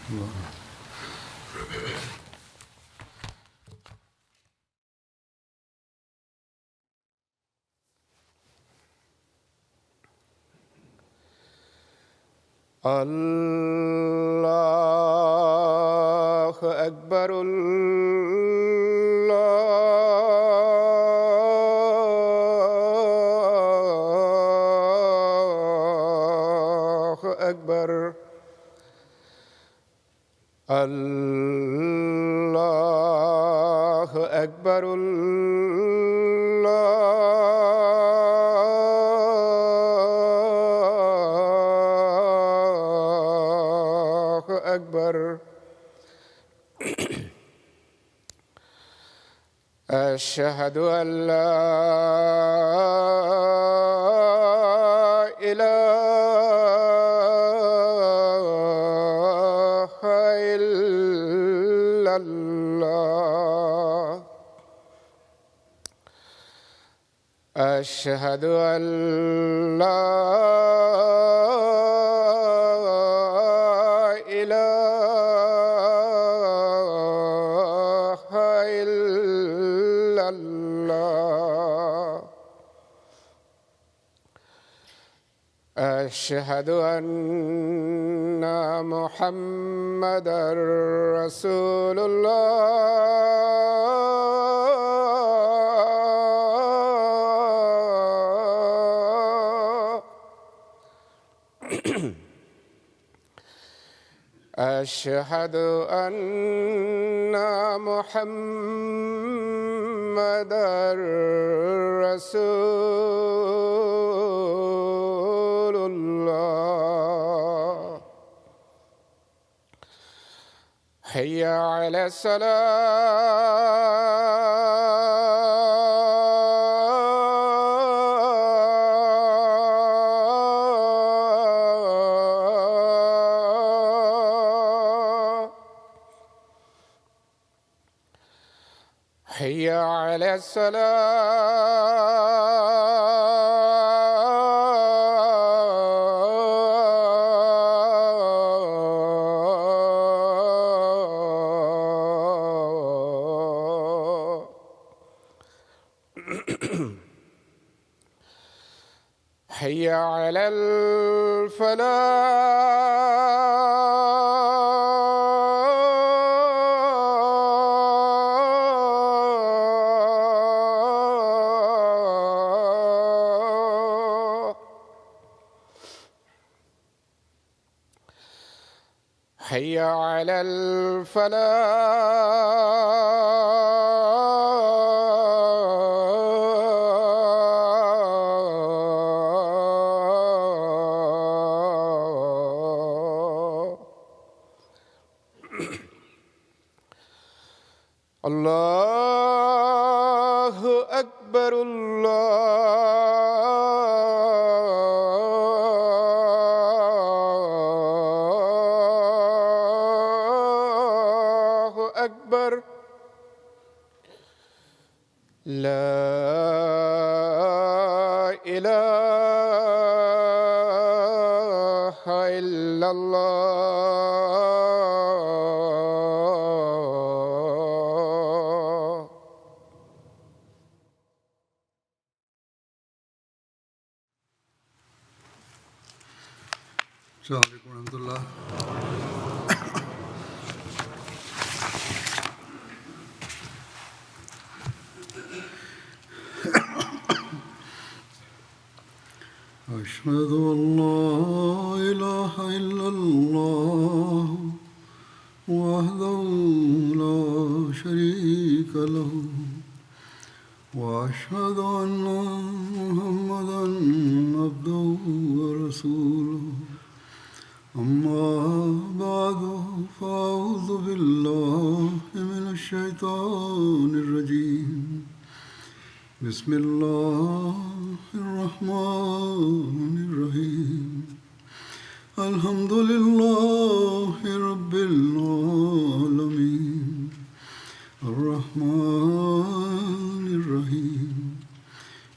الله أكبر الله أكبر الله أكبر الله أكبر أشهد أن لا إله إلا الله أشهد أن لا إله إلا الله أشهد أن محمدًا رسول الله أشهد أن محمدًا رسول الله حي على الصلاة حي على الصلاة حي على الفلاح حي على الفلاح الله أكبر الله أكبر لا إله إلا الله السلام عليكم ورحمة الله. أشهد أن لا إله إلا الله وحده لا شريك له وأشهد أن محمدًا عبده ورسوله أما بعد فأعوذ بالله من الشيطان الرجيم بسم الله الرحمن الرحيم الحمد لله رب العالمين الرحمن الرحيم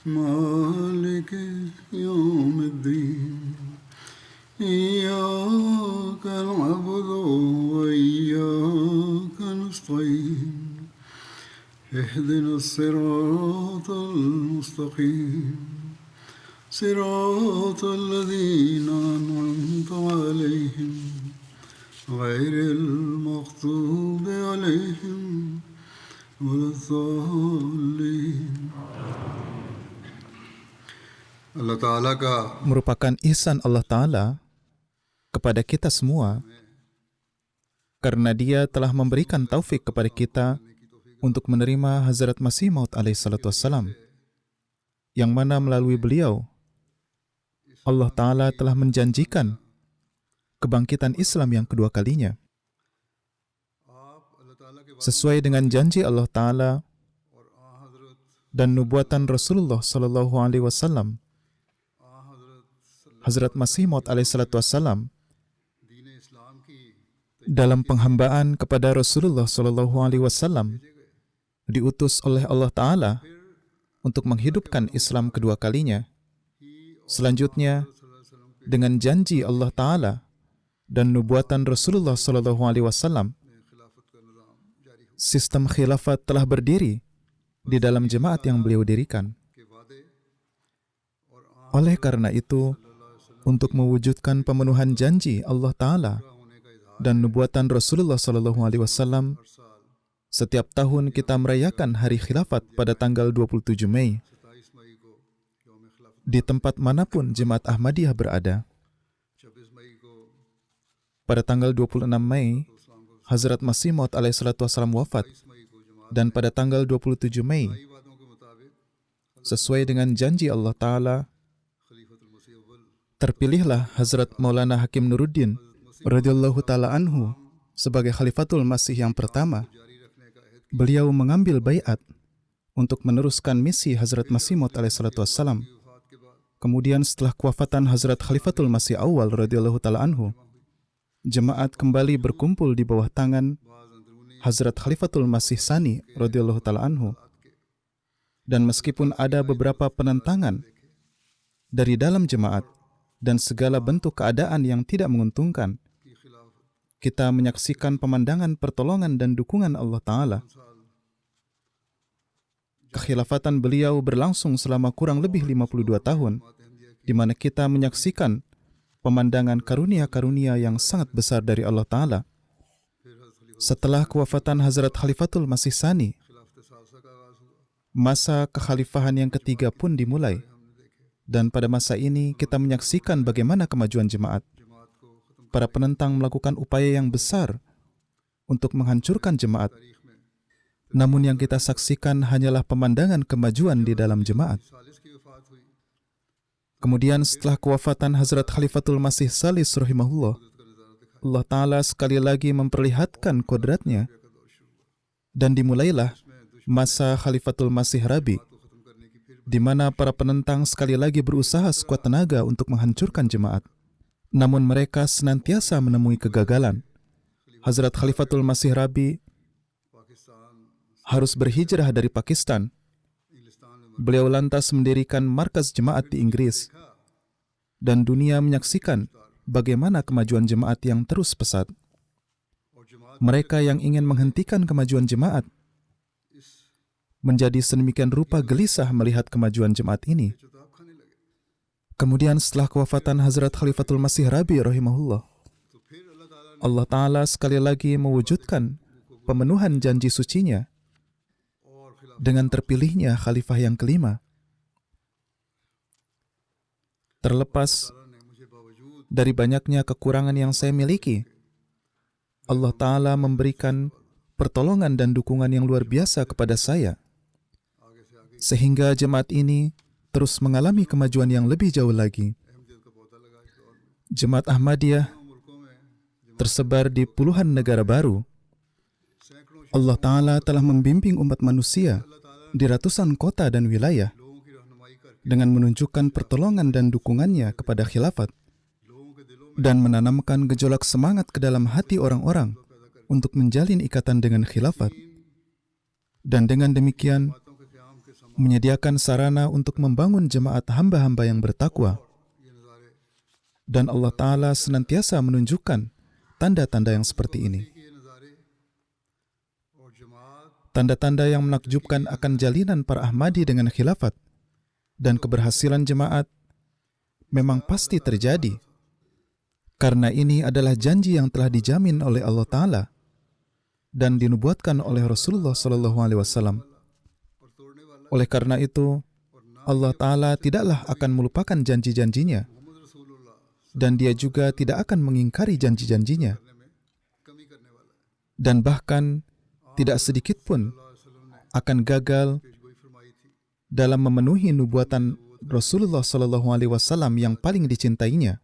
مالك يوم الدين إياك نعبد المستقيم صراط الذين أنعمت عليهم غير المغضوب عليهم ولا الضالين. Allah Ta'ala ka merupakan ihsan Allah Ta'ala kepada kita semua karena Dia telah memberikan taufik kepada kita untuk menerima Hazrat Masih Maud alaihissalatu wassalam, yang mana melalui beliau Allah Ta'ala telah menjanjikan kebangkitan Islam yang kedua kalinya. Sesuai dengan janji Allah Ta'ala dan nubuatan Rasulullah Sallallahu Alaihi Wasallam, Hazrat Masih Maud alaihissalatu wassalam dalam penghambaan kepada Rasulullah Sallallahu Alaihi Wasallam diutus oleh Allah Ta'ala untuk menghidupkan Islam kedua kalinya. Selanjutnya, dengan janji Allah Ta'ala dan nubuatan Rasulullah Sallallahu Alaihi Wasallam, sistem khilafat telah berdiri di dalam jemaat yang beliau dirikan. Oleh karena itu, untuk mewujudkan pemenuhan janji Allah Ta'ala dan nubuatan Rasulullah Sallallahu Alaihi Wasallam, setiap tahun kita merayakan Hari Khilafat pada tanggal 27 Mei. Di tempat manapun Jemaat Ahmadiyah berada. Pada tanggal 26 Mei, Hazrat Masih Maud alaihissalatu wassalam wafat. Dan pada tanggal 27 Mei, sesuai dengan janji Allah Ta'ala, terpilihlah Hazrat Maulana Hakim Nuruddin radhiyallahu ta'ala anhu sebagai Khalifatul Masih yang pertama. Beliau mengambil baiat untuk meneruskan misi Hazrat Masih Maud alaihissalatu wassalam. Kemudian setelah kewafatan Hazrat Khalifatul Masih awal radhiyallahu ta'ala anhu, jemaat kembali berkumpul di bawah tangan Hazrat Khalifatul Masih Sani radhiyallahu ta'ala anhu. Dan meskipun ada beberapa penentangan dari dalam jemaat dan segala bentuk keadaan yang tidak menguntungkan, kita menyaksikan pemandangan pertolongan dan dukungan Allah Ta'ala. Kekhilafatan beliau berlangsung selama kurang lebih 52 tahun, di mana kita menyaksikan pemandangan karunia-karunia yang sangat besar dari Allah Ta'ala. Setelah kewafatan Hazrat Khalifatul Masih Sani, masa kekhalifahan yang ketiga pun dimulai. Dan pada masa ini kita menyaksikan bagaimana kemajuan jemaat. Para penentang melakukan upaya yang besar untuk menghancurkan jemaat. Namun yang kita saksikan hanyalah pemandangan kemajuan di dalam jemaat. Kemudian setelah kewafatan Hazrat Khalifatul Masih Salis rahimahullah, Allah Ta'ala sekali lagi memperlihatkan kodratnya. Dan dimulailah masa Khalifatul Masih Rabi, di mana para penentang sekali lagi berusaha sekuat tenaga untuk menghancurkan jemaat. Namun mereka senantiasa menemui kegagalan. Hazrat Khalifatul Masih Rabi harus berhijrah dari Pakistan. Beliau lantas mendirikan markas jemaat di Inggris. Dan dunia menyaksikan bagaimana kemajuan jemaat yang terus pesat. Mereka yang ingin menghentikan kemajuan jemaat menjadi sedemikian rupa gelisah melihat kemajuan jemaat ini. Kemudian setelah kewafatan Hazrat Khalifatul Masih Rabi rahimahullah, Allah Ta'ala sekali lagi mewujudkan pemenuhan janji sucinya dengan terpilihnya khalifah yang kelima. Terlepas dari banyaknya kekurangan yang saya miliki, Allah Ta'ala memberikan pertolongan dan dukungan yang luar biasa kepada saya, sehingga jemaat ini terus mengalami kemajuan yang lebih jauh lagi. Jemaat Ahmadiyah tersebar di puluhan negara baru. Allah Ta'ala telah membimbing umat manusia di ratusan kota dan wilayah dengan menunjukkan pertolongan dan dukungannya kepada khilafat dan menanamkan gejolak semangat ke dalam hati orang-orang untuk menjalin ikatan dengan khilafat. Dan dengan demikian menyediakan sarana untuk membangun jemaat hamba-hamba yang bertakwa. Dan Allah Ta'ala senantiasa menunjukkan tanda-tanda yang seperti ini. Tanda-tanda yang menakjubkan akan jalinan para Ahmadi dengan khilafat dan keberhasilan jemaat memang pasti terjadi, karena ini adalah janji yang telah dijamin oleh Allah Ta'ala dan dinubuatkan oleh Rasulullah SAW. Oleh karena itu, Allah Ta'ala tidaklah akan melupakan janji-janjinya, dan Dia juga tidak akan mengingkari janji-janjinya. Dan bahkan tidak sedikit pun akan gagal dalam memenuhi nubuatan Rasulullah SAW yang paling dicintainya.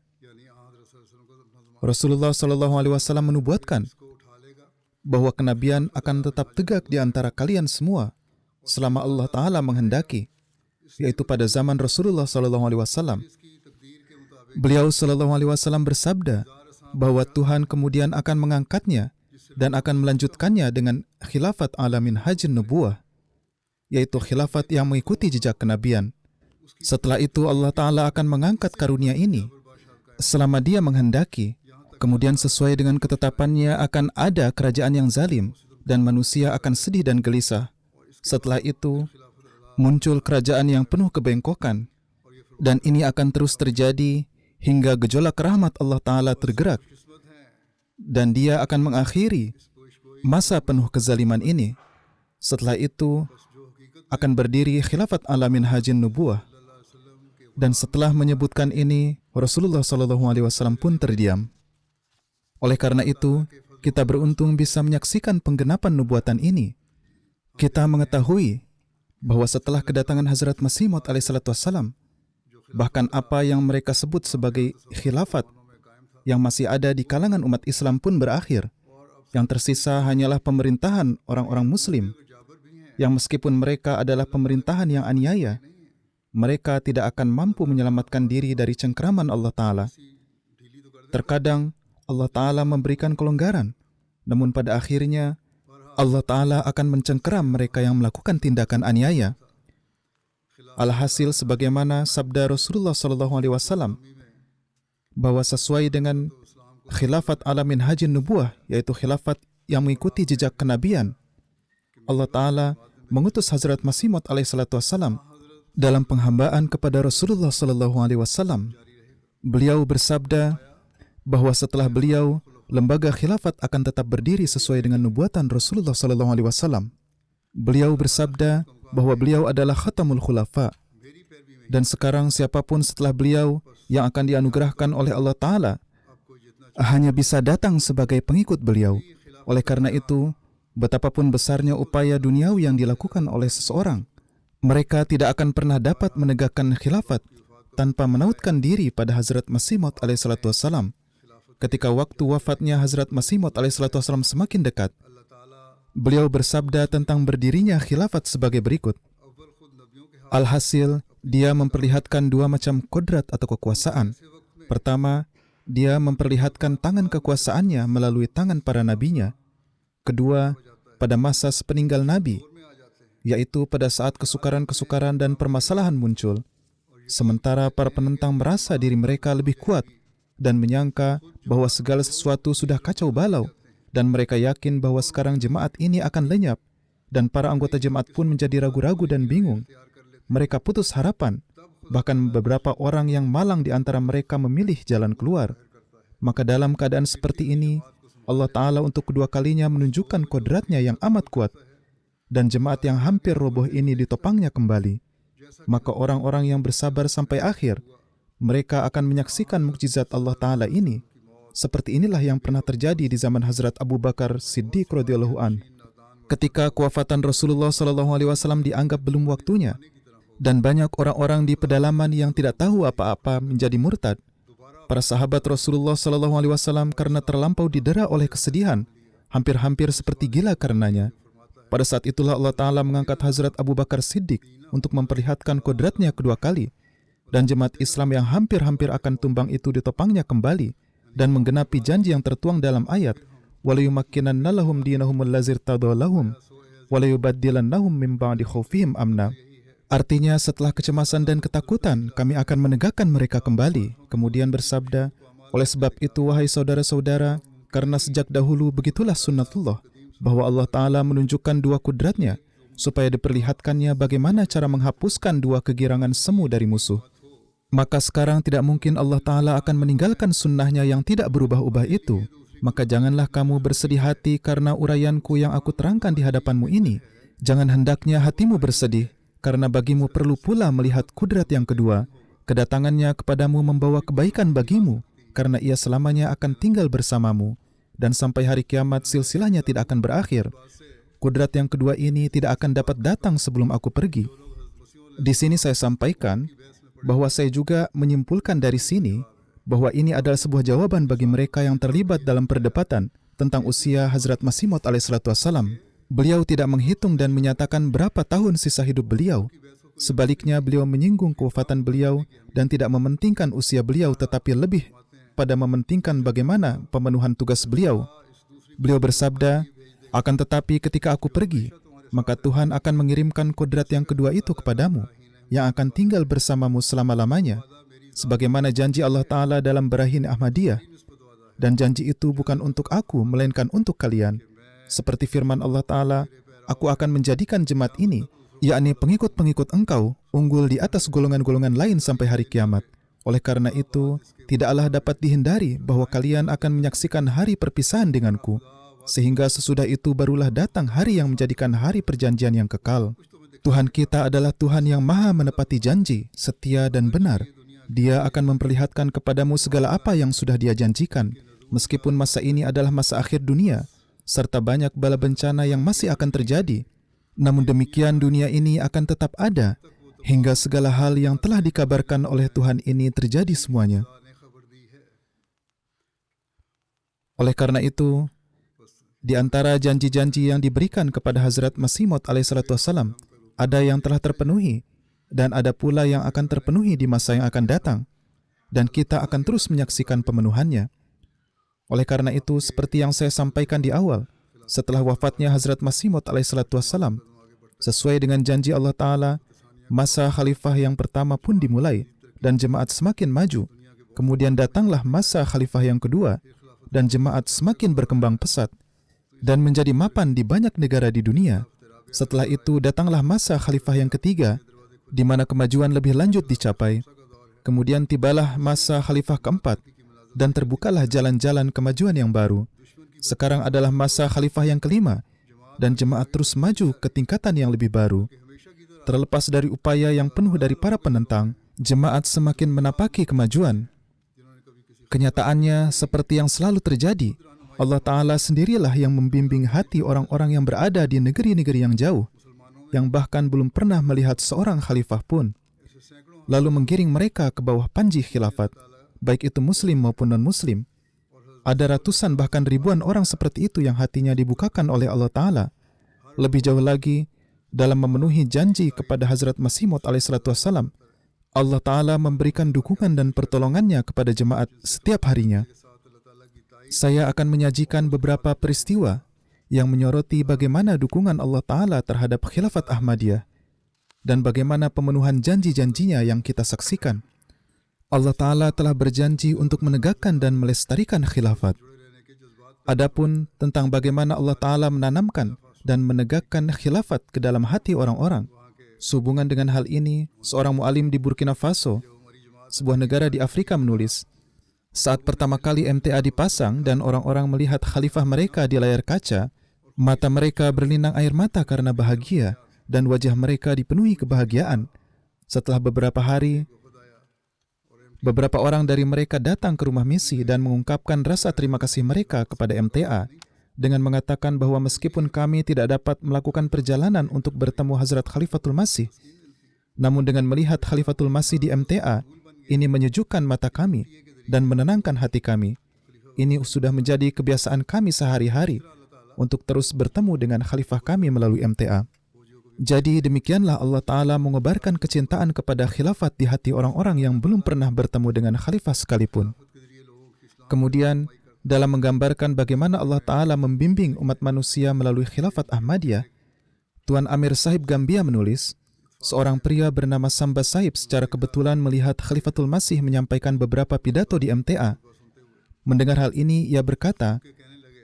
Rasulullah SAW menubuatkan bahwa kenabian akan tetap tegak di antara kalian semua selama Allah Ta'ala menghendaki, yaitu pada zaman Rasulullah SAW. Beliau SAW bersabda bahwa Tuhan kemudian akan mengangkatnya dan akan melanjutkannya dengan khilafat ala minhajin nubuwah, yaitu khilafat yang mengikuti jejak kenabian. Setelah itu Allah Ta'ala akan mengangkat karunia ini selama Dia menghendaki. Kemudian sesuai dengan ketetapannya akan ada kerajaan yang zalim dan manusia akan sedih dan gelisah. Setelah itu muncul kerajaan yang penuh kebengkokan, dan ini akan terus terjadi hingga gejolak rahmat Allah Ta'ala tergerak, dan Dia akan mengakhiri masa penuh kezaliman ini. Setelah itu akan berdiri khilafat ala minhajin nubuwah. Dan setelah menyebutkan ini, Rasulullah SAW pun terdiam. Oleh karena itu, kita beruntung bisa menyaksikan penggenapan nubuatan ini. Kita mengetahui bahwa setelah kedatangan Hazrat Masih Maud alaihissalam, bahkan apa yang mereka sebut sebagai khilafat yang masih ada di kalangan umat Islam pun berakhir. Yang tersisa hanyalah pemerintahan orang-orang Muslim, yang meskipun mereka adalah pemerintahan yang aniaya, mereka tidak akan mampu menyelamatkan diri dari cengkeraman Allah Ta'ala. Terkadang Allah Ta'ala memberikan kelonggaran, namun pada akhirnya Allah Ta'ala akan mencengkeram mereka yang melakukan tindakan aniaya. Alhasil sebagaimana sabda Rasulullah SAW, bahwa sesuai dengan khilafat ala minhajin nubuwah, yaitu khilafat yang mengikuti jejak kenabian, Allah Ta'ala mengutus Hazrat Masih Maud alaihissalam dalam penghambaan kepada Rasulullah SAW. Beliau bersabda bahwa setelah beliau, lembaga khilafat akan tetap berdiri sesuai dengan nubuatan Rasulullah SAW. Beliau bersabda bahwa beliau adalah khatamul khulafa, dan sekarang siapapun setelah beliau yang akan dianugerahkan oleh Allah Ta'ala hanya bisa datang sebagai pengikut beliau. Oleh karena itu, betapapun besarnya upaya duniawi yang dilakukan oleh seseorang, mereka tidak akan pernah dapat menegakkan khilafat tanpa menautkan diri pada Hazrat Masih Maud alaihissalam. Ketika waktu wafatnya Hazrat Masih Maud alaihissalam semakin dekat, beliau bersabda tentang berdirinya khilafat sebagai berikut. Alhasil, dia memperlihatkan dua macam kodrat atau kekuasaan. Pertama, dia memperlihatkan tangan kekuasaannya melalui tangan para nabinya. Kedua, pada masa sepeninggal Nabi, yaitu pada saat kesukaran-kesukaran dan permasalahan muncul, sementara para penentang merasa diri mereka lebih kuat dan menyangka bahwa segala sesuatu sudah kacau balau, dan mereka yakin bahwa sekarang jemaat ini akan lenyap, dan para anggota jemaat pun menjadi ragu-ragu dan bingung. Mereka putus harapan, bahkan beberapa orang yang malang di antara mereka memilih jalan keluar. Maka dalam keadaan seperti ini, Allah Ta'ala untuk kedua kalinya menunjukkan kodratnya yang amat kuat, dan jemaat yang hampir roboh ini ditopangnya kembali. Maka orang-orang yang bersabar sampai akhir, mereka akan menyaksikan mukjizat Allah Ta'ala ini. Seperti inilah yang pernah terjadi di zaman Hazrat Abu Bakar Siddiq radhiyallahu an. Ketika kewafatan Rasulullah SAW dianggap belum waktunya, dan banyak orang-orang di pedalaman yang tidak tahu apa-apa menjadi murtad, para sahabat Rasulullah SAW karena terlampau didera oleh kesedihan, hampir-hampir seperti gila karenanya. Pada saat itulah Allah Ta'ala mengangkat Hazrat Abu Bakar Siddiq untuk memperlihatkan kodratnya kedua kali, dan jemaat Islam yang hampir-hampir akan tumbang itu ditopangnya kembali dan menggenapi janji yang tertuang dalam ayat walayumakkinanna lahum dinahum allazir tadallahum walayubaddilannahum min ba'di khaufihim amna. Artinya setelah kecemasan dan ketakutan kami akan menegakkan mereka kembali. Kemudian bersabda, oleh sebab itu wahai saudara-saudara, karena sejak dahulu begitulah sunnatullah, bahwa Allah Ta'ala menunjukkan dua kudratnya, supaya diperlihatkannya bagaimana cara menghapuskan dua kegirangan semu dari musuh. Maka sekarang tidak mungkin Allah Ta'ala akan meninggalkan sunnahnya yang tidak berubah-ubah itu. Maka janganlah kamu bersedih hati karena uraianku yang aku terangkan di hadapanmu ini. Jangan hendaknya hatimu bersedih, karena bagimu perlu pula melihat kudrat yang kedua. Kedatangannya kepadamu membawa kebaikan bagimu, karena ia selamanya akan tinggal bersamamu. Dan sampai hari kiamat silsilahnya tidak akan berakhir. Kudrat yang kedua ini tidak akan dapat datang sebelum aku pergi. Di sini saya sampaikan bahwa saya juga menyimpulkan dari sini bahwa ini adalah sebuah jawaban bagi mereka yang terlibat dalam perdebatan tentang usia Hazrat Masih Maud alaihissalatu wassalam. Beliau tidak menghitung dan menyatakan berapa tahun sisa hidup beliau. Sebaliknya, beliau menyinggung kewafatan beliau dan tidak mementingkan usia beliau, tetapi lebih pada mementingkan bagaimana pemenuhan tugas beliau. Beliau bersabda, "Akan tetapi ketika aku pergi, maka Tuhan akan mengirimkan kodrat yang kedua itu kepadamu, yang akan tinggal bersamamu selama-lamanya, sebagaimana janji Allah Ta'ala dalam Barahin Ahmadiyah. Dan janji itu bukan untuk aku, melainkan untuk kalian. Seperti firman Allah Ta'ala, aku akan menjadikan jemaat ini, yakni pengikut-pengikut engkau, unggul di atas golongan-golongan lain sampai hari kiamat. Oleh karena itu, tidaklah dapat dihindari bahwa kalian akan menyaksikan hari perpisahan denganku, sehingga sesudah itu barulah datang hari yang menjadikan hari perjanjian yang kekal. Tuhan kita adalah Tuhan yang maha menepati janji, setia dan benar. Dia akan memperlihatkan kepadamu segala apa yang sudah Dia janjikan, meskipun masa ini adalah masa akhir dunia, serta banyak bala bencana yang masih akan terjadi. Namun demikian dunia ini akan tetap ada, hingga segala hal yang telah dikabarkan oleh Tuhan ini terjadi semuanya. Oleh karena itu, di antara janji-janji yang diberikan kepada Hazrat Masih Maud alaihissalatu wassalam, ada yang telah terpenuhi, dan ada pula yang akan terpenuhi di masa yang akan datang, dan kita akan terus menyaksikan pemenuhannya. Oleh karena itu, seperti yang saya sampaikan di awal, setelah wafatnya Hazrat Masih Maud alaihissalatu wassalam, sesuai dengan janji Allah Ta'ala, masa khalifah yang pertama pun dimulai, dan jemaat semakin maju. Kemudian datanglah masa khalifah yang kedua, dan jemaat semakin berkembang pesat, dan menjadi mapan di banyak negara di dunia. Setelah itu datanglah masa khalifah yang ketiga, di mana kemajuan lebih lanjut dicapai. Kemudian tibalah masa khalifah keempat, dan terbukalah jalan-jalan kemajuan yang baru. Sekarang adalah masa khalifah yang kelima, dan jemaat terus maju ke tingkatan yang lebih baru. Terlepas dari upaya yang penuh dari para penentang, jemaat semakin menapaki kemajuan. Kenyataannya, seperti yang selalu terjadi, Allah Ta'ala sendirilah yang membimbing hati orang-orang yang berada di negeri-negeri yang jauh, yang bahkan belum pernah melihat seorang khalifah pun, lalu menggiring mereka ke bawah panji khilafat, baik itu muslim maupun non-muslim. Ada ratusan bahkan ribuan orang seperti itu yang hatinya dibukakan oleh Allah Ta'ala. Lebih jauh lagi, dalam memenuhi janji kepada Hazrat Masih Maud alaihissalatu wassalam, Allah Ta'ala memberikan dukungan dan pertolongannya kepada jemaat setiap harinya. Saya akan menyajikan beberapa peristiwa yang menyoroti bagaimana dukungan Allah Ta'ala terhadap khilafat Ahmadiyah dan bagaimana pemenuhan janji-janjinya yang kita saksikan. Allah Ta'ala telah berjanji untuk menegakkan dan melestarikan khilafat. Adapun tentang bagaimana Allah Ta'ala menanamkan dan menegakkan khilafat ke dalam hati orang-orang, sehubungan dengan hal ini, seorang mu'alim di Burkina Faso, sebuah negara di Afrika, menulis, saat pertama kali MTA dipasang dan orang-orang melihat khalifah mereka di layar kaca, mata mereka berlinang air mata karena bahagia dan wajah mereka dipenuhi kebahagiaan. Setelah beberapa hari, beberapa orang dari mereka datang ke rumah misi dan mengungkapkan rasa terima kasih mereka kepada MTA dengan mengatakan bahwa meskipun kami tidak dapat melakukan perjalanan untuk bertemu Hazrat Khalifatul Masih, namun dengan melihat Khalifatul Masih di MTA, ini menyejukkan mata kami dan menenangkan hati kami. Ini sudah menjadi kebiasaan kami sehari-hari untuk terus bertemu dengan khalifah kami melalui MTA. Jadi demikianlah Allah Ta'ala mengobarkan kecintaan kepada khilafat di hati orang-orang yang belum pernah bertemu dengan khalifah sekalipun. Kemudian, dalam menggambarkan bagaimana Allah Ta'ala membimbing umat manusia melalui khilafat Ahmadiyah, Tuan Amir Sahib Gambia menulis, seorang pria bernama Samba Sahib secara kebetulan melihat Khalifatul Masih menyampaikan beberapa pidato di MTA. Mendengar hal ini, ia berkata,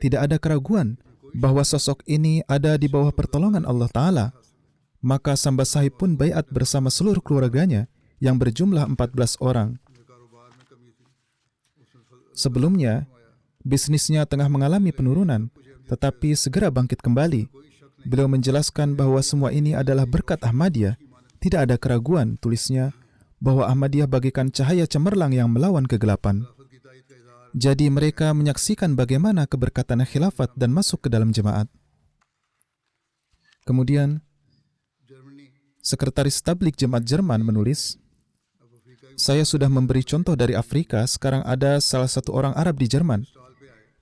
tidak ada keraguan bahwa sosok ini ada di bawah pertolongan Allah Ta'ala. Maka Samba Sahib pun baiat bersama seluruh keluarganya yang berjumlah 14 orang. Sebelumnya, bisnisnya tengah mengalami penurunan, tetapi segera bangkit kembali. Beliau menjelaskan bahwa semua ini adalah berkat Ahmadiyah. Tidak ada keraguan, tulisnya, bahwa Ahmadiyah bagaikan cahaya cemerlang yang melawan kegelapan. Jadi mereka menyaksikan bagaimana keberkatan khilafat dan masuk ke dalam jemaat. Kemudian, Sekretaris Tabligh Jemaat Jerman menulis, saya sudah memberi contoh dari Afrika, sekarang ada salah satu orang Arab di Jerman.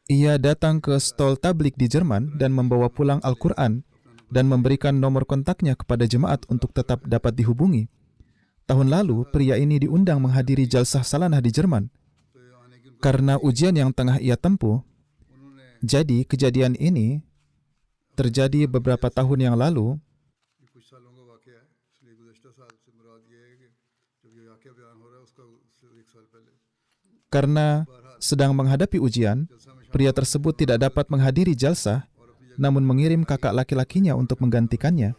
Ia datang ke stol tabligh di Jerman dan membawa pulang Al-Quran dan memberikan nomor kontaknya kepada jemaat untuk tetap dapat dihubungi. Tahun lalu, pria ini diundang menghadiri jalsah salanah di Jerman. Karena ujian yang tengah ia tempuh, jadi kejadian ini terjadi beberapa tahun yang lalu. Karena sedang menghadapi ujian, pria tersebut tidak dapat menghadiri jalsah, namun mengirim kakak laki-lakinya untuk menggantikannya.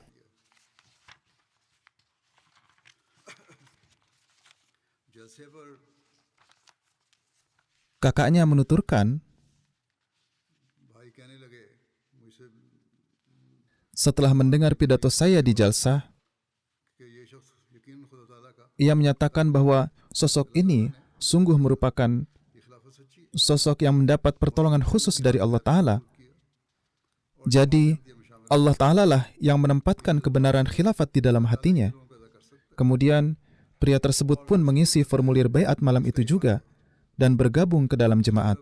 Kakaknya menuturkan, setelah mendengar pidato saya di jalsah, ia menyatakan bahwa sosok ini sungguh merupakan sosok yang mendapat pertolongan khusus dari Allah Ta'ala. Jadi, Allah Ta'ala lah yang menempatkan kebenaran khilafat di dalam hatinya. Kemudian, pria tersebut pun mengisi formulir baiat malam itu juga dan bergabung ke dalam jemaat.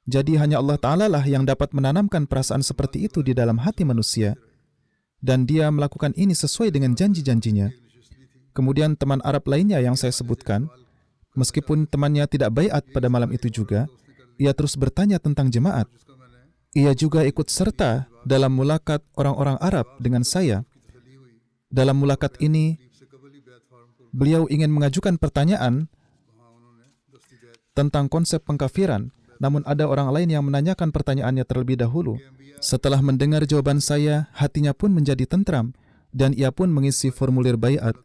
Jadi, hanya Allah Ta'ala lah yang dapat menanamkan perasaan seperti itu di dalam hati manusia. Dan dia melakukan ini sesuai dengan janji-janjinya. Kemudian teman Arab lainnya yang saya sebutkan, meskipun temannya tidak baiat pada malam itu juga, ia terus bertanya tentang jemaat. Ia juga ikut serta dalam mulakat orang-orang Arab dengan saya. Dalam mulakat ini, beliau ingin mengajukan pertanyaan tentang konsep pengkafiran, namun ada orang lain yang menanyakan pertanyaannya terlebih dahulu. Setelah mendengar jawaban saya, hatinya pun menjadi tentram, dan ia pun mengisi formulir baiat.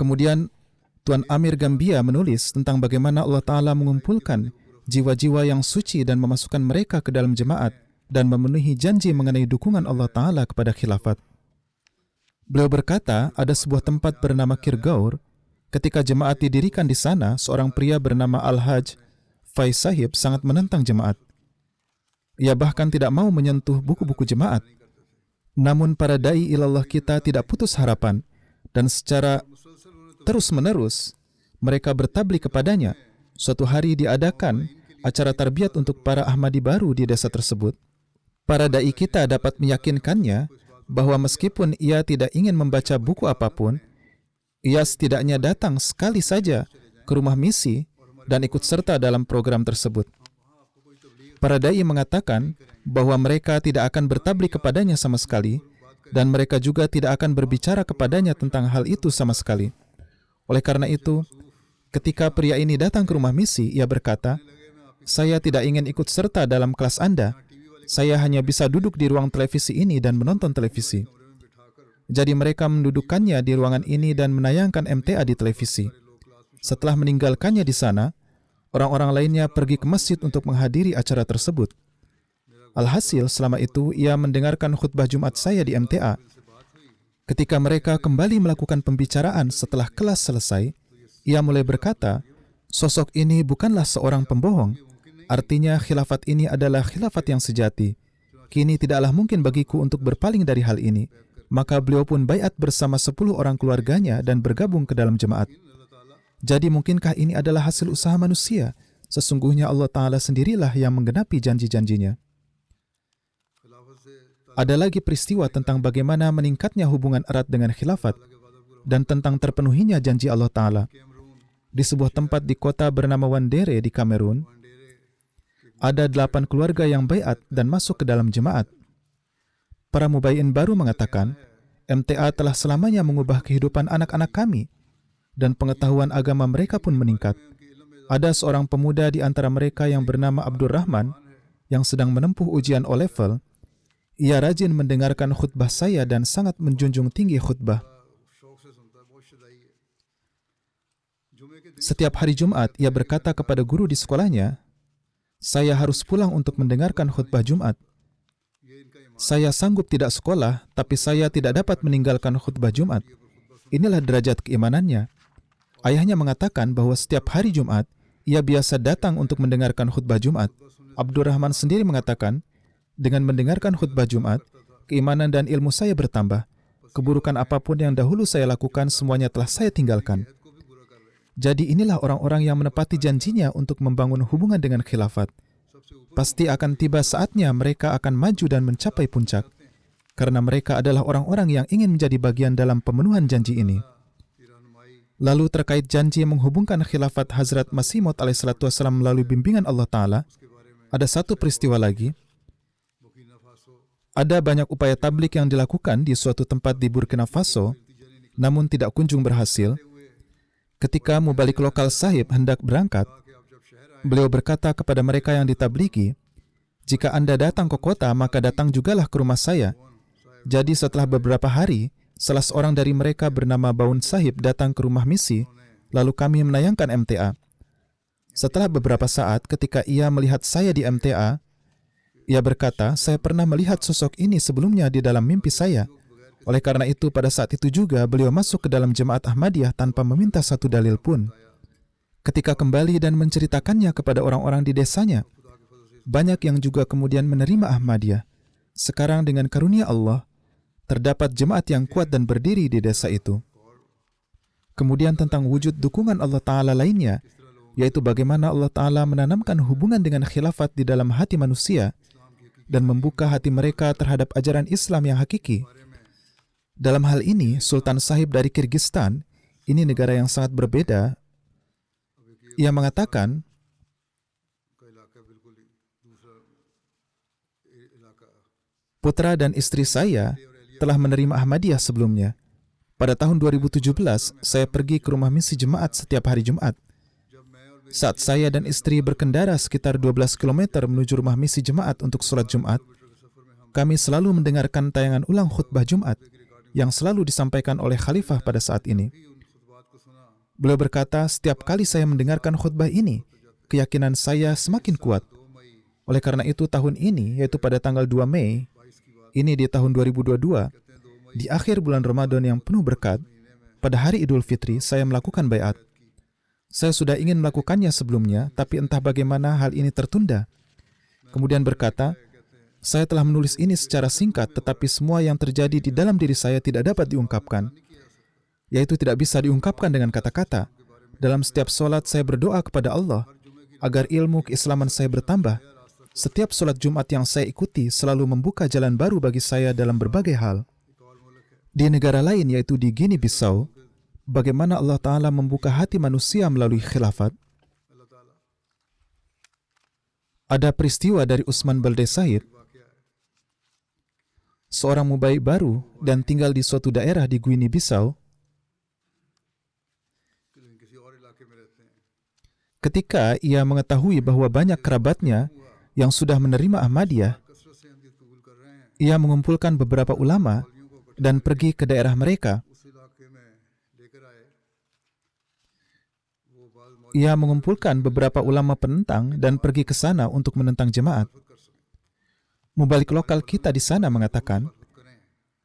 Kemudian, Tuan Amir Gambia menulis tentang bagaimana Allah Ta'ala mengumpulkan jiwa-jiwa yang suci dan memasukkan mereka ke dalam jemaat dan memenuhi janji mengenai dukungan Allah Ta'ala kepada khilafat. Beliau berkata, ada sebuah tempat bernama Kirgaur. Ketika jemaat didirikan di sana, seorang pria bernama Al-Haj Faiz Sahib sangat menentang jemaat. Ia bahkan tidak mau menyentuh buku-buku jemaat. Namun para dai ilallah kita tidak putus harapan, dan secara terus-menerus mereka bertabligh kepadanya. Suatu hari diadakan acara tarbiyat untuk para Ahmadi baru di desa tersebut. Para dai kita dapat meyakinkannya bahwa meskipun ia tidak ingin membaca buku apapun, ia setidaknya datang sekali saja ke rumah misi dan ikut serta dalam program tersebut. Para dai mengatakan bahwa mereka tidak akan bertabligh kepadanya sama sekali, dan mereka juga tidak akan berbicara kepadanya tentang hal itu sama sekali. Oleh karena itu, ketika pria ini datang ke rumah misi, ia berkata, saya tidak ingin ikut serta dalam kelas Anda. Saya hanya bisa duduk di ruang televisi ini dan menonton televisi. Jadi mereka mendudukkannya di ruangan ini dan menayangkan MTA di televisi. Setelah meninggalkannya di sana, orang-orang lainnya pergi ke masjid untuk menghadiri acara tersebut. Alhasil, selama itu ia mendengarkan khutbah Jumat saya di MTA. Ketika mereka kembali melakukan pembicaraan setelah kelas selesai, ia mulai berkata, sosok ini bukanlah seorang pembohong. Artinya khilafat ini adalah khilafat yang sejati. Kini tidaklah mungkin bagiku untuk berpaling dari hal ini. Maka beliau pun baiat bersama 10 orang keluarganya dan bergabung ke dalam jemaat. Jadi mungkinkah ini adalah hasil usaha manusia? Sesungguhnya Allah Ta'ala sendirilah yang menggenapi janji-janjinya. Ada lagi peristiwa tentang bagaimana meningkatnya hubungan erat dengan khilafat dan tentang terpenuhinya janji Allah Ta'ala. Di sebuah tempat di kota bernama Wandere di Kamerun, ada 8 keluarga yang baiat dan masuk ke dalam jemaat. Para mubai'in baru mengatakan, MTA telah selamanya mengubah kehidupan anak-anak kami, dan pengetahuan agama mereka pun meningkat. Ada seorang pemuda di antara mereka yang bernama Abdul Rahman, yang sedang menempuh ujian O-Level. Ia rajin mendengarkan khutbah saya dan sangat menjunjung tinggi khutbah. Setiap hari Jumat, ia berkata kepada guru di sekolahnya, "Saya harus pulang untuk mendengarkan khutbah Jumat. Saya sanggup tidak sekolah, tapi saya tidak dapat meninggalkan khutbah Jumat." Inilah derajat keimanannya. Ayahnya mengatakan bahwa setiap hari Jumat, ia biasa datang untuk mendengarkan khutbah Jumat. Abdurrahman sendiri mengatakan, dengan mendengarkan khutbah Jumat, keimanan dan ilmu saya bertambah. Keburukan apapun yang dahulu saya lakukan, semuanya telah saya tinggalkan. Jadi inilah orang-orang yang menepati janjinya untuk membangun hubungan dengan khilafat. Pasti akan tiba saatnya mereka akan maju dan mencapai puncak, karena mereka adalah orang-orang yang ingin menjadi bagian dalam pemenuhan janji ini. Lalu terkait janji menghubungkan khilafat Hazrat Masih Maud alaihissalam melalui bimbingan Allah Ta'ala, ada satu peristiwa lagi. Ada banyak upaya tablik yang dilakukan di suatu tempat di Burkina Faso, namun tidak kunjung berhasil. Ketika mubalik lokal sahib hendak berangkat, beliau berkata kepada mereka yang ditabligi, "Jika Anda datang ke kota, maka datang jugalah ke rumah saya." Jadi setelah beberapa hari, salah seorang dari mereka bernama Baun Sahib datang ke rumah misi, lalu kami menayangkan MTA. Setelah beberapa saat, ketika ia melihat saya di MTA, ia berkata, "Saya pernah melihat sosok ini sebelumnya di dalam mimpi saya." Oleh karena itu, pada saat itu juga beliau masuk ke dalam jemaat Ahmadiyah tanpa meminta satu dalil pun. Ketika kembali dan menceritakannya kepada orang-orang di desanya, banyak yang juga kemudian menerima Ahmadiyah. Sekarang dengan karunia Allah, terdapat jemaat yang kuat dan berdiri di desa itu. Kemudian tentang wujud dukungan Allah Ta'ala lainnya, yaitu bagaimana Allah Ta'ala menanamkan hubungan dengan khilafat di dalam hati manusia dan membuka hati mereka terhadap ajaran Islam yang hakiki. Dalam hal ini, Sultan Sahib dari Kyrgyzstan, ini negara yang sangat berbeda, ia mengatakan, "Putra dan istri saya telah menerima Ahmadiyah sebelumnya. Pada tahun 2017, saya pergi ke rumah misi jemaat setiap hari Jumat. Saat saya dan istri berkendara sekitar 12 km menuju rumah misi jemaat untuk sholat Jumat, kami selalu mendengarkan tayangan ulang khutbah Jumat yang selalu disampaikan oleh khalifah pada saat ini. Beliau berkata, setiap kali saya mendengarkan khutbah ini, keyakinan saya semakin kuat. Oleh karena itu tahun ini, yaitu pada tanggal 2 Mei, ini di tahun 2022, di akhir bulan Ramadan yang penuh berkat, pada hari Idul Fitri, saya melakukan baiat. Saya sudah ingin melakukannya sebelumnya, tapi entah bagaimana hal ini tertunda." Kemudian berkata, "Saya telah menulis ini secara singkat, tetapi semua yang terjadi di dalam diri saya tidak dapat diungkapkan, yaitu tidak bisa diungkapkan dengan kata-kata. Dalam setiap solat saya berdoa kepada Allah agar ilmu keislaman saya bertambah. Setiap solat Jumat yang saya ikuti selalu membuka jalan baru bagi saya dalam berbagai hal." Di negara lain, yaitu di Guinea Bissau, bagaimana Allah Ta'ala membuka hati manusia melalui khilafat. Ada peristiwa dari Usman Balde Sahib, seorang mubaik baru dan tinggal di suatu daerah di Guinea Bissau. Ketika ia mengetahui bahwa banyak kerabatnya yang sudah menerima Ahmadiyah, ia mengumpulkan beberapa ulama dan pergi ke daerah mereka. Ia mengumpulkan beberapa ulama penentang dan pergi ke sana untuk menentang jemaat. Mubalik lokal kita di sana mengatakan,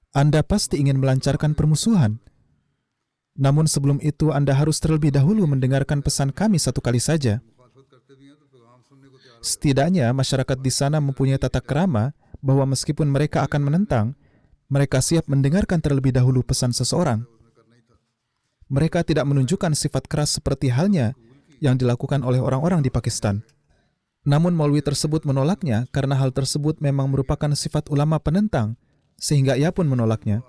"Anda pasti ingin melancarkan permusuhan. Namun sebelum itu Anda harus terlebih dahulu mendengarkan pesan kami satu kali saja." Setidaknya masyarakat di sana mempunyai tata krama bahwa meskipun mereka akan menentang, mereka siap mendengarkan terlebih dahulu pesan seseorang. Mereka tidak menunjukkan sifat keras seperti halnya yang dilakukan oleh orang-orang di Pakistan. Namun Maulwi tersebut menolaknya karena hal tersebut memang merupakan sifat ulama penentang, sehingga ia pun menolaknya.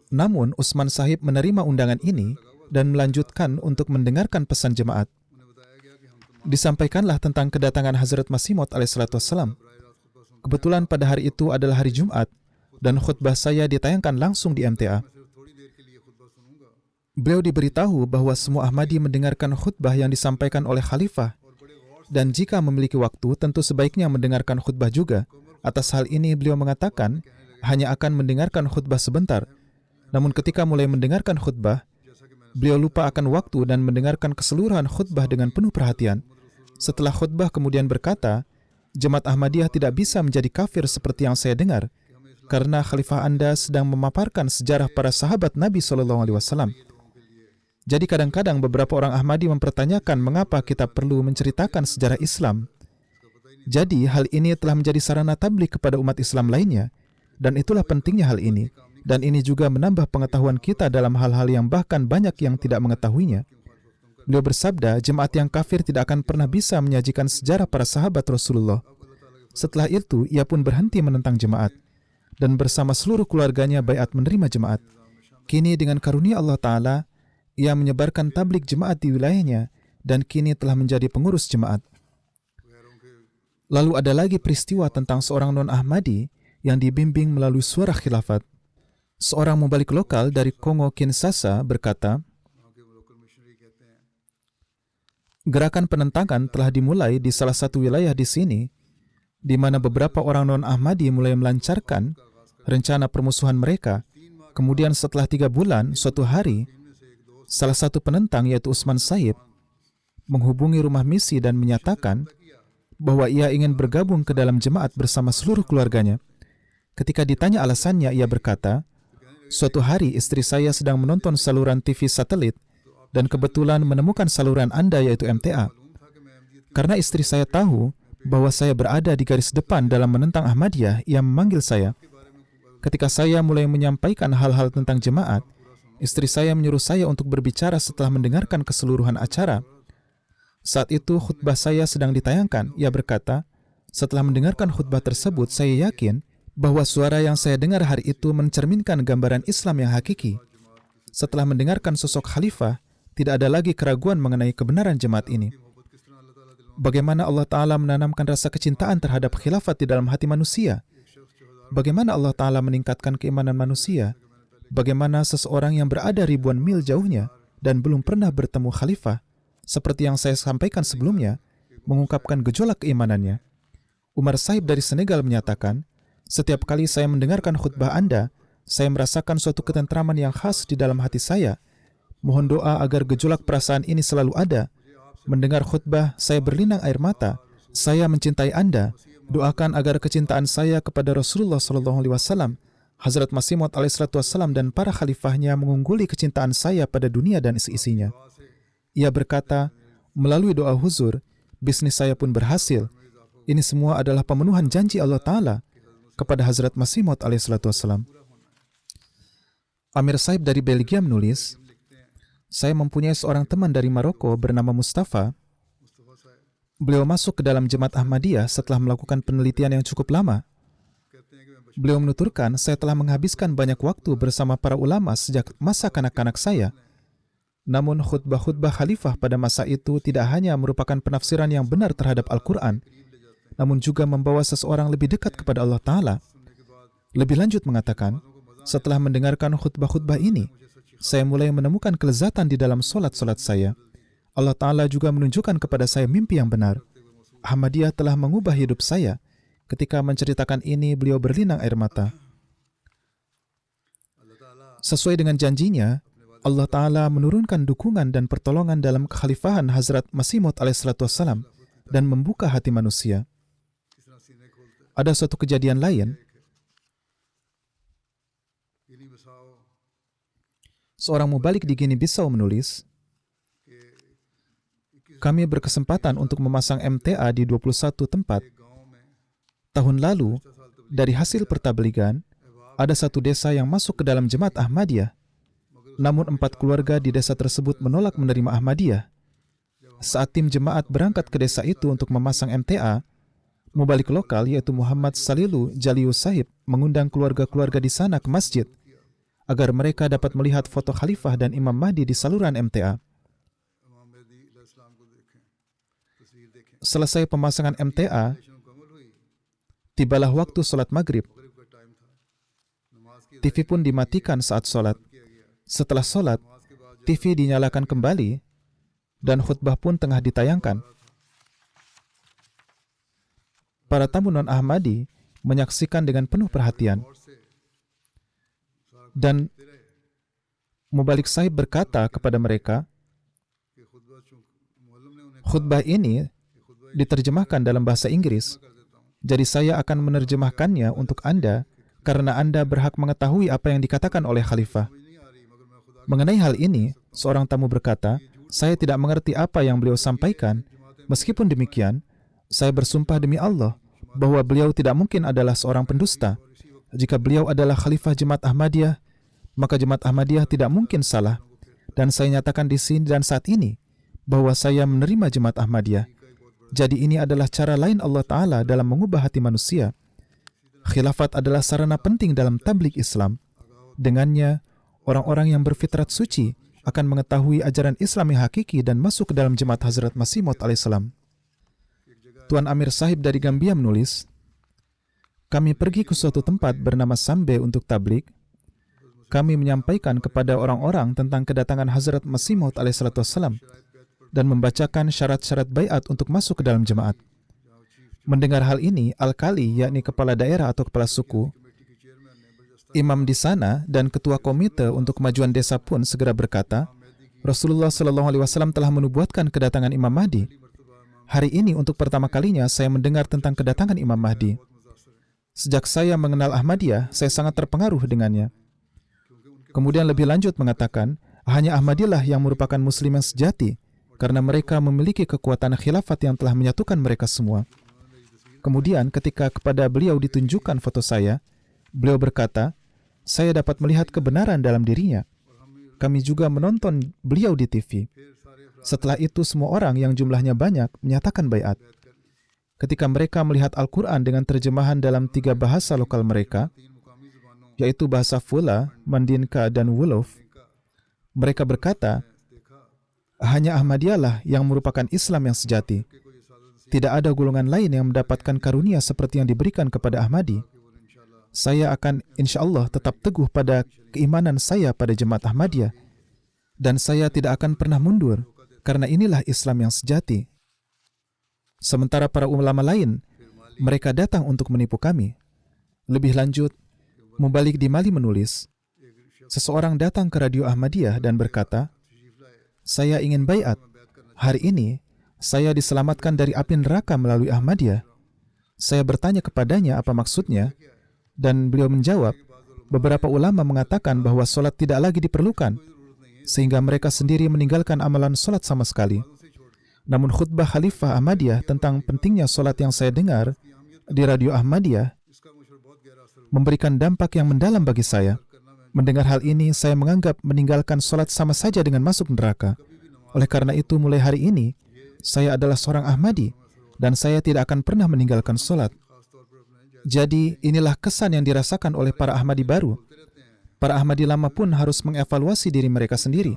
Namun Usman Sahib menerima undangan ini dan melanjutkan untuk mendengarkan pesan jemaat. Disampaikanlah tentang kedatangan Hazrat Masih Maud alaihissalam. Kebetulan pada hari itu adalah hari Jumat dan khutbah saya ditayangkan langsung di MTA. Beliau diberitahu bahwa semua Ahmadi mendengarkan khutbah yang disampaikan oleh khalifah, dan jika memiliki waktu tentu sebaiknya mendengarkan khutbah juga, Atas hal ini beliau mengatakan hanya akan mendengarkan khutbah sebentar. Namun ketika mulai mendengarkan khutbah, beliau lupa akan waktu dan mendengarkan keseluruhan khutbah dengan penuh perhatian. Setelah khutbah kemudian berkata, Jemaat Ahmadiyah tidak bisa menjadi kafir seperti yang saya dengar, karena khalifah Anda sedang memaparkan sejarah para sahabat Nabi SAW. Jadi kadang-kadang beberapa orang Ahmadi mempertanyakan mengapa kita perlu menceritakan sejarah Islam. Jadi hal ini telah menjadi sarana tabligh kepada umat Islam lainnya, dan itulah pentingnya hal ini. Dan ini juga menambah pengetahuan kita dalam hal-hal yang bahkan banyak yang tidak mengetahuinya. Beliau bersabda, jemaat yang kafir tidak akan pernah bisa menyajikan sejarah para sahabat Rasulullah. Setelah itu, ia pun berhenti menentang jemaat, dan bersama seluruh keluarganya baiat menerima jemaat. Kini dengan karunia Allah Ta'ala, ia menyebarkan tabligh jemaat di wilayahnya, dan kini telah menjadi pengurus jemaat. Lalu ada lagi peristiwa tentang seorang non-Ahmadi yang dibimbing melalui suara khilafat. Seorang mubalik lokal dari Kongo Kinshasa berkata, gerakan penentangan telah dimulai di salah satu wilayah di sini, di mana beberapa orang non-Ahmadi mulai melancarkan rencana permusuhan mereka. Kemudian setelah 3 bulan, suatu hari, salah satu penentang yaitu Usman Saib menghubungi rumah misi dan menyatakan bahwa ia ingin bergabung ke dalam jemaat bersama seluruh keluarganya. Ketika ditanya alasannya, ia berkata, suatu hari istri saya sedang menonton saluran TV satelit dan kebetulan menemukan saluran Anda yaitu MTA. Karena istri saya tahu bahwa saya berada di garis depan dalam menentang Ahmadiyah, ia memanggil saya. Ketika saya mulai menyampaikan hal-hal tentang jemaat, istri saya menyuruh saya untuk berbicara setelah mendengarkan keseluruhan acara. Saat itu khutbah saya sedang ditayangkan. Ia berkata, setelah mendengarkan khutbah tersebut, saya yakin bahwa suara yang saya dengar hari itu mencerminkan gambaran Islam yang hakiki. Setelah mendengarkan sosok khalifah, tidak ada lagi keraguan mengenai kebenaran jemaat ini. Bagaimana Allah Ta'ala menanamkan rasa kecintaan terhadap khilafat di dalam hati manusia? Bagaimana Allah Ta'ala meningkatkan keimanan manusia? Bagaimana seseorang yang berada ribuan mil jauhnya dan belum pernah bertemu khalifah, seperti yang saya sampaikan sebelumnya, mengungkapkan gejolak keimanannya. Umar Saib dari Senegal menyatakan, setiap kali saya mendengarkan khutbah Anda, saya merasakan suatu ketentraman yang khas di dalam hati saya. Mohon doa agar gejolak perasaan ini selalu ada. Mendengar khutbah, saya berlinang air mata. Saya mencintai Anda. Doakan agar kecintaan saya kepada Rasulullah SAW, Hazrat Masih Maud alaihissalam dan para khalifahnya mengungguli kecintaan saya pada dunia dan isi-isinya. Ia berkata, melalui doa huzur, bisnis saya pun berhasil. Ini semua adalah pemenuhan janji Allah Ta'ala kepada Hazrat Masih Maud alaihissalam. Amir Saib dari Belgia menulis, saya mempunyai seorang teman dari Maroko bernama Mustafa. Beliau masuk ke dalam jemaat Ahmadiyah setelah melakukan penelitian yang cukup lama. Beliau menuturkan, saya telah menghabiskan banyak waktu bersama para ulama sejak masa kanak-kanak saya. Namun khutbah-khutbah khalifah pada masa itu tidak hanya merupakan penafsiran yang benar terhadap Al-Quran, namun juga membawa seseorang lebih dekat kepada Allah Ta'ala. Lebih lanjut mengatakan, setelah mendengarkan khutbah-khutbah ini, saya mulai menemukan kelezatan di dalam solat-solat saya. Allah Ta'ala juga menunjukkan kepada saya mimpi yang benar. Ahmadiyah telah mengubah hidup saya. Ketika menceritakan ini, beliau berlinang air mata. Sesuai dengan janjinya, Allah Ta'ala menurunkan dukungan dan pertolongan dalam kekhalifahan Hazrat Masih Maud alaihissalam dan membuka hati manusia. Ada suatu kejadian lain. Seorang mubalik di Guinea-Bissau menulis, kami berkesempatan untuk memasang MTA di 21 tempat. Tahun lalu, dari hasil pertabligan, ada satu desa yang masuk ke dalam jemaat Ahmadiyah. Namun 4 keluarga di desa tersebut menolak menerima Ahmadiyah. Saat tim jemaat berangkat ke desa itu untuk memasang MTA, mubalik lokal yaitu Muhammad Salilu Jaliu Sahib mengundang keluarga-keluarga di sana ke masjid agar mereka dapat melihat foto khalifah dan Imam Mahdi di saluran MTA. Selesai pemasangan MTA, tibalah waktu sholat maghrib. TV pun dimatikan saat sholat. Setelah sholat, TV dinyalakan kembali dan khutbah pun tengah ditayangkan. Para tamu non-Ahmadi menyaksikan dengan penuh perhatian. Dan Mubalik Sahib berkata kepada mereka, khutbah ini diterjemahkan dalam bahasa Inggris, jadi saya akan menerjemahkannya untuk Anda karena Anda berhak mengetahui apa yang dikatakan oleh khalifah. Mengenai hal ini, seorang tamu berkata, saya tidak mengerti apa yang beliau sampaikan. Meskipun demikian, saya bersumpah demi Allah bahwa beliau tidak mungkin adalah seorang pendusta. Jika beliau adalah khalifah Jemaat Ahmadiyah, maka Jemaat Ahmadiyah tidak mungkin salah. Dan saya nyatakan di sini dan saat ini bahwa saya menerima Jemaat Ahmadiyah. Jadi ini adalah cara lain Allah Ta'ala dalam mengubah hati manusia. Khilafat adalah sarana penting dalam tabligh Islam. Dengannya, orang-orang yang berfitrat suci akan mengetahui ajaran Islam yang hakiki dan masuk ke dalam Jemaat Hazrat Masih Maud alaihissalam. Tuan Amir Sahib dari Gambia menulis, kami pergi ke suatu tempat bernama Sambe untuk tabligh. Kami menyampaikan kepada orang-orang tentang kedatangan Hazrat Masih Maud alaihissalam dan membacakan syarat-syarat baiat untuk masuk ke dalam jemaat. Mendengar hal ini, Al-Kali, yakni kepala daerah atau kepala suku, imam di sana dan ketua komite untuk kemajuan desa pun segera berkata, Rasulullah SAW telah menubuatkan kedatangan Imam Mahdi. Hari ini untuk pertama kalinya saya mendengar tentang kedatangan Imam Mahdi. Sejak saya mengenal Ahmadiyah, saya sangat terpengaruh dengannya. Kemudian lebih lanjut mengatakan, hanya Ahmadiyah yang merupakan muslim yang sejati, karena mereka memiliki kekuatan khilafat yang telah menyatukan mereka semua. Kemudian ketika kepada beliau ditunjukkan foto saya, beliau berkata, saya dapat melihat kebenaran dalam dirinya. Kami juga menonton beliau di TV. Setelah itu semua orang yang jumlahnya banyak menyatakan baiat. Ketika mereka melihat Al-Quran dengan terjemahan dalam 3 bahasa lokal mereka, yaitu bahasa Fula, Mandinka, dan Wolof, mereka berkata, hanya Ahmadiyah lah yang merupakan Islam yang sejati. Tidak ada golongan lain yang mendapatkan karunia seperti yang diberikan kepada Ahmadi. Saya akan insya Allah tetap teguh pada keimanan saya pada Jemaat Ahmadiyah. Dan saya tidak akan pernah mundur, karena inilah Islam yang sejati. Sementara para ulama lain, mereka datang untuk menipu kami. Lebih lanjut, Mubalik di Mali menulis, seseorang datang ke radio Ahmadiyah dan berkata, saya ingin baiat. Hari ini, saya diselamatkan dari api neraka melalui Ahmadiyah. Saya bertanya kepadanya apa maksudnya, dan beliau menjawab, beberapa ulama mengatakan bahwa solat tidak lagi diperlukan, sehingga mereka sendiri meninggalkan amalan solat sama sekali. Namun khutbah Khalifah Ahmadiyah tentang pentingnya solat yang saya dengar di radio Ahmadiyah memberikan dampak yang mendalam bagi saya. Mendengar hal ini, saya menganggap meninggalkan solat sama saja dengan masuk neraka. Oleh karena itu, mulai hari ini, saya adalah seorang Ahmadi, dan saya tidak akan pernah meninggalkan solat. Jadi, inilah kesan yang dirasakan oleh para Ahmadi baru. Para Ahmadi lama pun harus mengevaluasi diri mereka sendiri.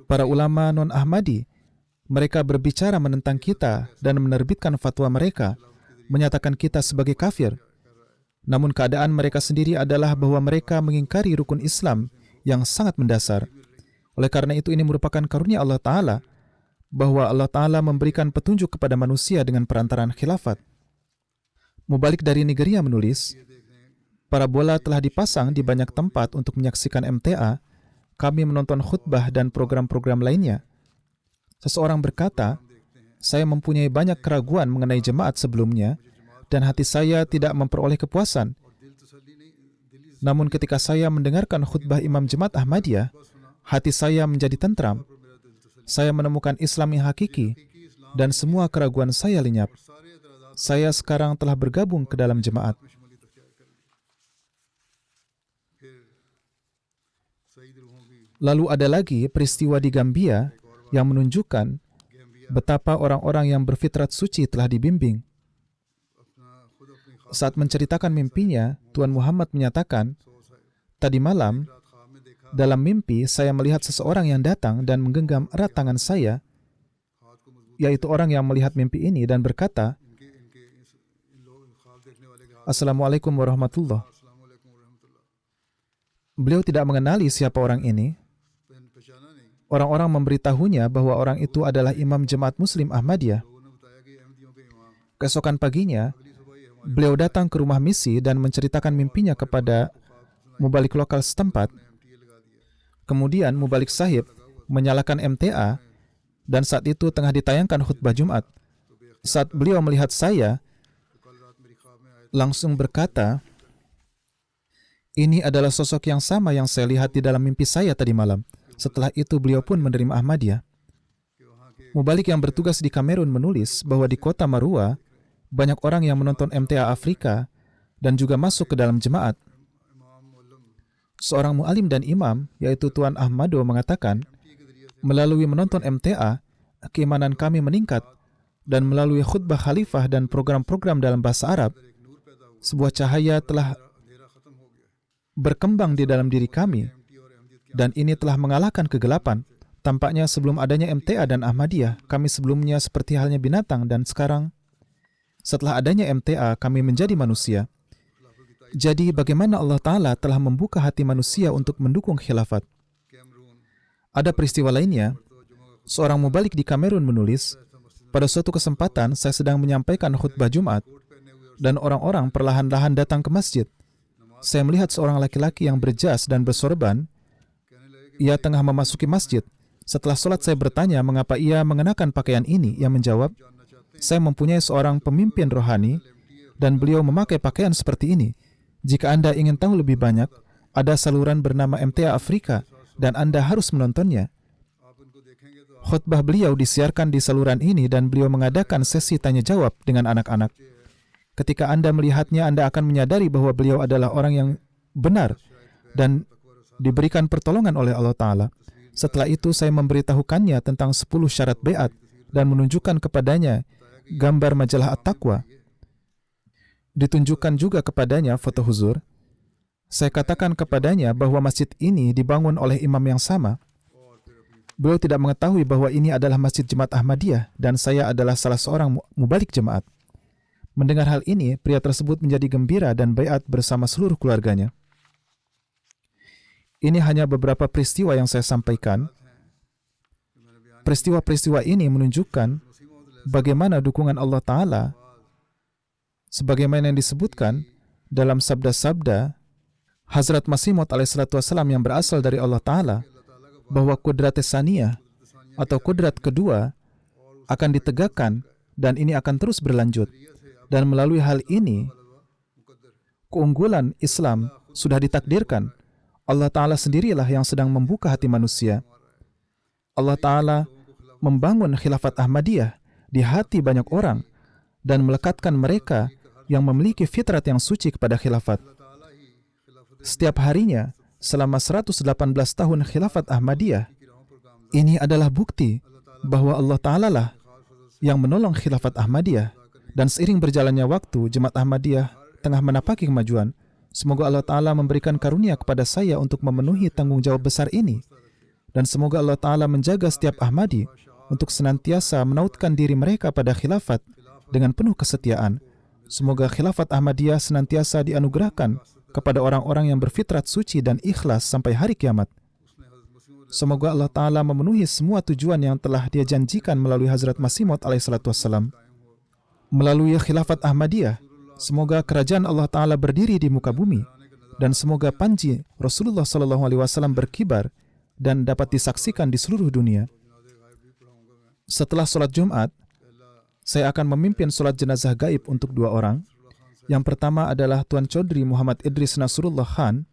Para ulama non-Ahmadi, mereka berbicara menentang kita dan menerbitkan fatwa mereka, menyatakan kita sebagai kafir. Namun keadaan mereka sendiri adalah bahwa mereka mengingkari rukun Islam yang sangat mendasar. Oleh karena itu, ini merupakan karunia Allah Ta'ala, bahwa Allah Ta'ala memberikan petunjuk kepada manusia dengan perantaraan khilafat. Mubalik dari Nigeria menulis, parabola telah dipasang di banyak tempat untuk menyaksikan MTA. Kami menonton khutbah dan program-program lainnya. Seseorang berkata, saya mempunyai banyak keraguan mengenai jemaat sebelumnya, dan hati saya tidak memperoleh kepuasan. Namun ketika saya mendengarkan khutbah Imam Jemaat Ahmadiyah, hati saya menjadi tentram. Saya menemukan Islam yang hakiki, dan semua keraguan saya lenyap. Saya sekarang telah bergabung ke dalam jemaat. Lalu ada lagi peristiwa di Gambia yang menunjukkan betapa orang-orang yang berfitrat suci telah dibimbing. Saat menceritakan mimpinya, Tuan Muhammad menyatakan, tadi malam, dalam mimpi saya melihat seseorang yang datang dan menggenggam erat tangan saya, yaitu orang yang melihat mimpi ini dan berkata, Assalamualaikum warahmatullahi. Beliau tidak mengenali siapa orang ini. Orang-orang memberitahunya bahwa orang itu adalah Imam Jemaat Muslim Ahmadiyah. Keesokan paginya, beliau datang ke rumah misi dan menceritakan mimpinya kepada mubalik lokal setempat. Kemudian mubalik sahib menyalakan MTA dan saat itu tengah ditayangkan khutbah Jumat. Saat beliau melihat saya, langsung berkata, "Ini adalah sosok yang sama yang saya lihat di dalam mimpi saya tadi malam." Setelah itu beliau pun menerima Ahmadiyah. Mubalik yang bertugas di Kamerun menulis bahwa di kota Marua, banyak orang yang menonton MTA Afrika dan juga masuk ke dalam jemaat. Seorang mu'alim dan imam, yaitu Tuan Ahmado mengatakan, melalui menonton MTA, keimanan kami meningkat, dan melalui khutbah khalifah dan program-program dalam bahasa Arab, sebuah cahaya telah berkembang di dalam diri kami, dan ini telah mengalahkan kegelapan. Tampaknya sebelum adanya MTA dan Ahmadiyah, kami sebelumnya seperti halnya binatang, dan sekarang, setelah adanya MTA, kami menjadi manusia. Jadi bagaimana Allah Ta'ala telah membuka hati manusia untuk mendukung khilafat? Ada peristiwa lainnya. Seorang mubalik di Kamerun menulis, pada suatu kesempatan saya sedang menyampaikan khutbah Jumat dan orang-orang perlahan-lahan datang ke masjid. Saya melihat seorang laki-laki yang berjas dan bersorban. Ia tengah memasuki masjid. Setelah sholat saya bertanya mengapa ia mengenakan pakaian ini. Ia menjawab, "Saya mempunyai seorang pemimpin rohani dan beliau memakai pakaian seperti ini. Jika Anda ingin tahu lebih banyak, ada saluran bernama MTA Afrika dan Anda harus menontonnya." Khutbah beliau disiarkan di saluran ini dan beliau mengadakan sesi tanya jawab dengan anak-anak. Ketika Anda melihatnya, Anda akan menyadari bahwa beliau adalah orang yang benar dan diberikan pertolongan oleh Allah Ta'ala. Setelah itu saya memberitahukannya tentang 10 syarat baiat dan menunjukkan kepadanya gambar majalah At-Taqwa. Ditunjukkan juga kepadanya foto huzur. Saya katakan kepadanya bahwa masjid ini dibangun oleh imam yang sama. Beliau tidak mengetahui bahwa ini adalah Masjid Jemaat Ahmadiyah dan saya adalah salah seorang mubalik jemaat. Mendengar hal ini, pria tersebut menjadi gembira dan baiat bersama seluruh keluarganya. Ini hanya beberapa peristiwa yang saya sampaikan. Peristiwa-peristiwa ini menunjukkan bagaimana dukungan Allah Ta'ala sebagaimana yang disebutkan dalam sabda-sabda Hazrat Masih Maud alaihissalam yang berasal dari Allah Ta'ala, bahwa kudrat tsaniyah atau kudrat kedua akan ditegakkan dan ini akan terus berlanjut. Dan melalui hal ini, keunggulan Islam sudah ditakdirkan. Allah Ta'ala sendirilah yang sedang membuka hati manusia. Allah Ta'ala membangun khilafat Ahmadiyah di hati banyak orang dan melekatkan mereka yang memiliki fitrat yang suci kepada khilafat. Setiap harinya, selama 118 tahun khilafat Ahmadiyah, ini adalah bukti bahwa Allah Ta'ala lah yang menolong khilafat Ahmadiyah. Dan seiring berjalannya waktu, Jemaat Ahmadiyah tengah menapaki kemajuan. Semoga Allah Ta'ala memberikan karunia kepada saya untuk memenuhi tanggung jawab besar ini. Dan semoga Allah Ta'ala menjaga setiap Ahmadi untuk senantiasa menautkan diri mereka pada khilafat dengan penuh kesetiaan. Semoga khilafat Ahmadiyah senantiasa dianugerahkan kepada orang-orang yang berfitrat suci dan ikhlas sampai hari kiamat. Semoga Allah Ta'ala memenuhi semua tujuan yang telah Dia janjikan melalui Hazrat Masih Maud alaihissalam. Melalui khilafat Ahmadiyah, semoga kerajaan Allah Ta'ala berdiri di muka bumi dan semoga panji Rasulullah SAW berkibar dan dapat disaksikan di seluruh dunia. Setelah sholat Jumat, saya akan memimpin sholat jenazah gaib untuk 2 orang. Yang pertama adalah Tuan Chaudhry Muhammad Idris Nasrullah Khan.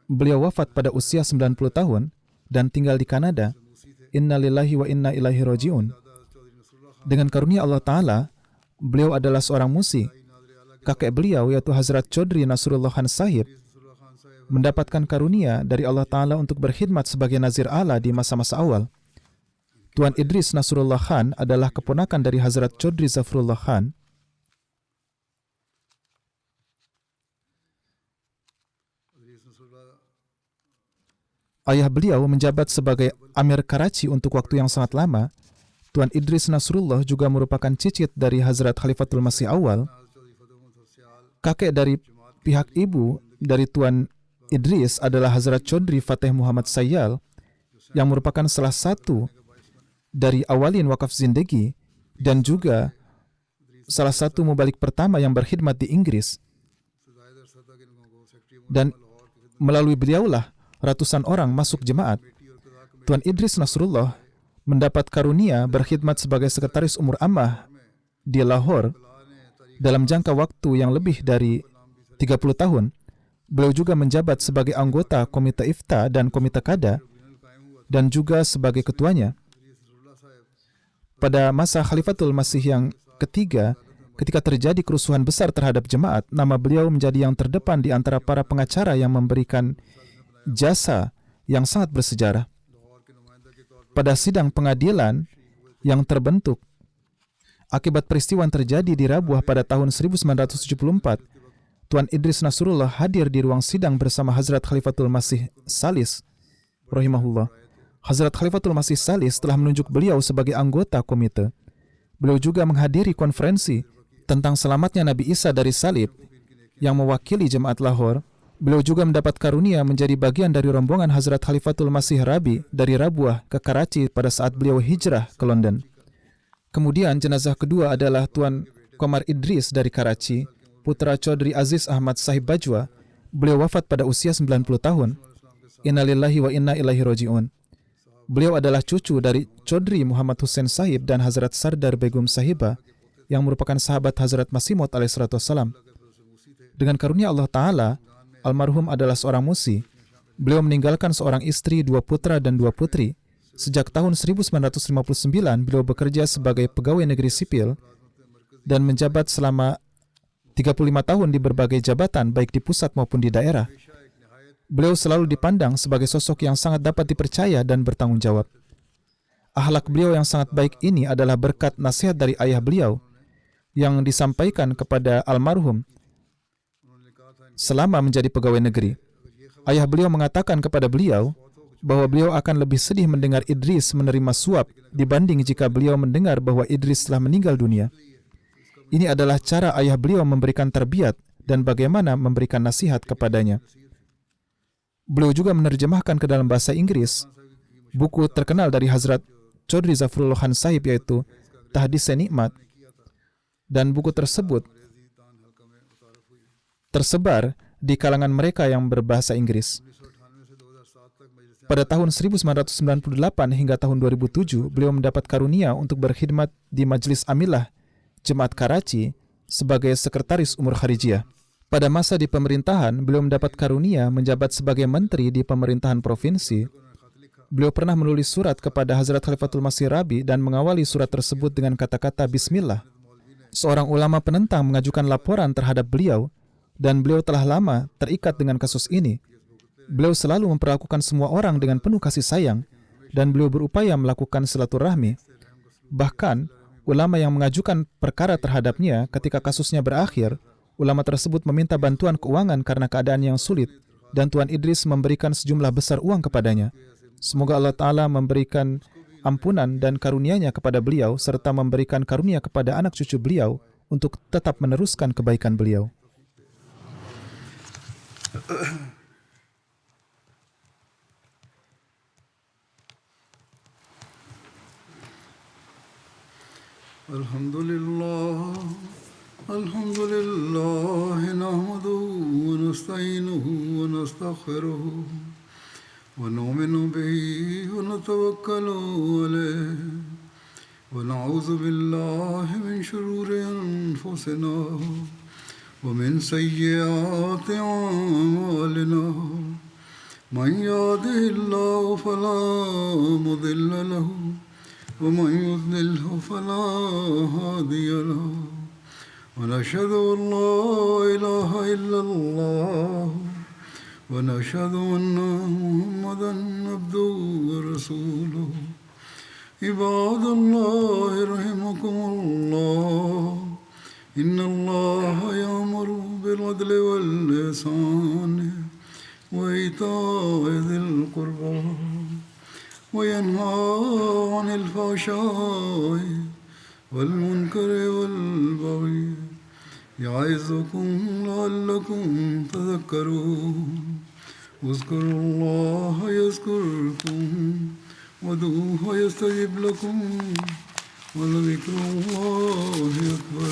Beliau wafat pada usia 90 tahun dan tinggal di Kanada. Inna lillahi wa inna ilaihi raji'un. Dengan karunia Allah Ta'ala, beliau adalah seorang musi. Kakek beliau, yaitu Hazrat Chaudhry Nasrullah Khan Sahib, mendapatkan karunia dari Allah Ta'ala untuk berkhidmat sebagai Nazir Allah di masa-masa awal. Tuan Idris Nasrullah Khan adalah keponakan dari Hazrat Chaudhry Zafrullah Khan. Ayah beliau menjabat sebagai Amir Karachi untuk waktu yang sangat lama. Tuan Idris Nasrullah juga merupakan cicit dari Hazrat Khalifatul Masih Awal. Kakek dari pihak ibu dari Tuan Idris adalah Hazrat Chaudhry Fateh Muhammad Sayyal, yang merupakan salah satu dari awalin wakaf zindagi dan juga salah satu mubalik pertama yang berkhidmat di Inggris. Dan melalui beliaulah ratusan orang masuk jemaat. Tuan Idris Nasrullah mendapat karunia berkhidmat sebagai sekretaris umur ammah di Lahore dalam jangka waktu yang lebih dari 30 tahun. Beliau juga menjabat sebagai anggota Komite Ifta dan Komite Qada dan juga sebagai ketuanya. Pada masa Khalifatul Masih yang ketiga, ketika terjadi kerusuhan besar terhadap jemaat, nama beliau menjadi yang terdepan di antara para pengacara yang memberikan jasa yang sangat bersejarah. Pada sidang pengadilan yang terbentuk akibat peristiwa yang terjadi di Rabuah pada tahun 1974, Tuan Idris Nasrullah hadir di ruang sidang bersama Hazrat Khalifatul Masih Salis rahimahullah. Hazrat Khalifatul Masih Salis telah menunjuk beliau sebagai anggota komite. Beliau juga menghadiri konferensi tentang selamatnya Nabi Isa dari salib yang mewakili jemaat Lahore. Beliau juga mendapat karunia menjadi bagian dari rombongan Hazrat Khalifatul Masih Rabi dari Rabuah ke Karachi pada saat beliau hijrah ke London. Kemudian jenazah kedua adalah Tuan Qamar Idris dari Karachi, putra Chaudhry Aziz Ahmad Sahib Bajwa. Beliau wafat pada usia 90 tahun. Innalillahi wa inna ilaihi raji'un. Beliau adalah cucu dari Chaudhry Muhammad Hussain Sahib dan Hazrat Sardar Begum Sahibah yang merupakan sahabat Hazrat Masih Maud alaihissalam. Dengan karunia Allah Ta'ala, almarhum adalah seorang musi. Beliau meninggalkan seorang istri, 2 putra dan 2 putri. Sejak tahun 1959, beliau bekerja sebagai pegawai negeri sipil dan menjabat selama 35 tahun di berbagai jabatan, baik di pusat maupun di daerah. Beliau selalu dipandang sebagai sosok yang sangat dapat dipercaya dan bertanggung jawab. Akhlak beliau yang sangat baik ini adalah berkat nasihat dari ayah beliau yang disampaikan kepada almarhum selama menjadi pegawai negeri. Ayah beliau mengatakan kepada beliau bahwa beliau akan lebih sedih mendengar Idris menerima suap dibanding jika beliau mendengar bahwa Idris telah meninggal dunia. Ini adalah cara ayah beliau memberikan tarbiyat dan bagaimana memberikan nasihat kepadanya. Beliau juga menerjemahkan ke dalam bahasa Inggris buku terkenal dari Hazrat Chaudhry Zafrullah Khan Sahib, yaitu Tahdis-e Nikmat, dan buku tersebut tersebar di kalangan mereka yang berbahasa Inggris. Pada tahun 1998 hingga tahun 2007, beliau mendapat karunia untuk berkhidmat di Majlis Amilah Jemaat Karachi sebagai sekretaris umur Kharijiyah. Pada masa di pemerintahan, beliau mendapat karunia menjabat sebagai menteri di pemerintahan provinsi. Beliau pernah menulis surat kepada Hazrat Khalifatul Masih Rabi dan mengawali surat tersebut dengan kata-kata Bismillah. Seorang ulama penentang mengajukan laporan terhadap beliau dan beliau telah lama terikat dengan kasus ini. Beliau selalu memperlakukan semua orang dengan penuh kasih sayang dan beliau berupaya melakukan silaturahmi. Bahkan, ulama yang mengajukan perkara terhadapnya ketika kasusnya berakhir, ulama tersebut meminta bantuan keuangan karena keadaan yang sulit dan Tuan Idris memberikan sejumlah besar uang kepadanya. Semoga Allah Ta'ala memberikan ampunan dan karunia-Nya kepada beliau serta memberikan karunia kepada anak cucu beliau untuk tetap meneruskan kebaikan beliau. Alhamdulillah, alhamdulillah, nahmaduhu wa nasta'inuhu wa nastaghfiruh wa nu'minu bihi wa natawakkalu alayhi wa na'udzu billahi min shururi anfusina wa min sayyiati a'malina. Man yahdihillahu fala mudilla lahu ومن يضلله فلا هادي له ونشهد أن لا إله إلا الله ونشهد أن محمدا عبده ورسوله. عباد الله رحمكم الله إن الله يأمر بالعدل والإحسان وإيتاء ذي القربى وينهى عن الفحشاء والمنكر والبغي يعظكم لعلكم تذكرون. اذكروا الله يذكركم وادعوه يستجب لكم ولذكر الله أكبر